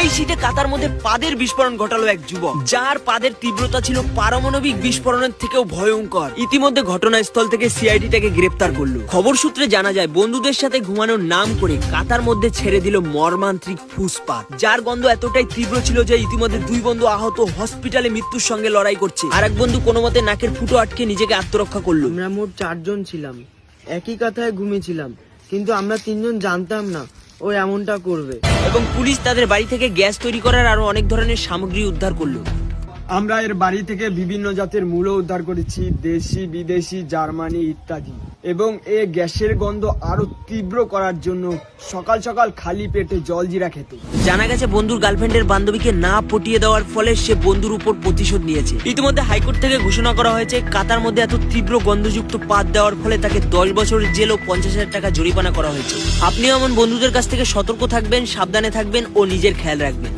এই শীতে কাতার মধ্যে পাদের বিস্ফোরণ ঘটালো এক যুবক, যার পাদের তীব্রতা ছিল পারমাণবিক বিস্ফোরণের থেকেও ভয়ঙ্কর। ইতিমধ্যে ঘটনাস্থল থেকে সিআইডি তাকে গ্রেপ্তার করলো। খবর সূত্রে জানা যায়, বন্ধুদের সাথে ঘুমানোর নাম করে কাতার মধ্যে ছেড়ে দিল মর্মান্তিক ফুসপাত, যার গন্ধ এতটাই তীব্র ছিল যে ইতিমধ্যে 2 বন্ধু আহত, হসপিটালে মৃত্যুর সঙ্গে লড়াই করছে। আর এক বন্ধু কোনো মতে নাকের ফুটো আটকে নিজেকে আত্মরক্ষা করলো। আমরা মোট 4 জন ছিলাম, একই কাথায় ঘুমিয়েছিলাম, কিন্তু আমরা 3 জন জানতাম না ও এমনটা করবে। এবং পুলিশ তাদের বাড়ি থেকে গ্যাস তৈরি করার আরো অনেক ধরনের সামগ্রী উদ্ধার করলো। আমরা এর বাড়ি থেকে বিভিন্ন জাতের মূল্য উদ্ধার করেছি, দেশি বিদেশি, জার্মানি ইত্যাদি। এবং এই গ্যাসের গন্ধ আরো তীব্র করার জন্য সকাল সকাল খালি পেটে জলজিরা খেত। জানা গেছে বন্ধুর গার্লফ্রেন্ডের বান্ধবীকে না পটিয়ে দেওয়ার ফলে সে বন্ধুর উপর প্রতিশোধ নিয়েছে। ইতিমধ্যে হাইকোর্ট থেকে ঘোষণা করা হয়েছে, কাতার মধ্যে এত তীব্র গন্ধযুক্ত পাত দেওয়ার ফলে তাকে 10 বছরের জেল ও 50,000 টাকা জরিমানা করা হয়েছে। আপনিও এমন বন্ধুদের কাছ থেকে সতর্ক থাকবেন, সাবধানে থাকবেন ও নিজের খেয়াল রাখবেন।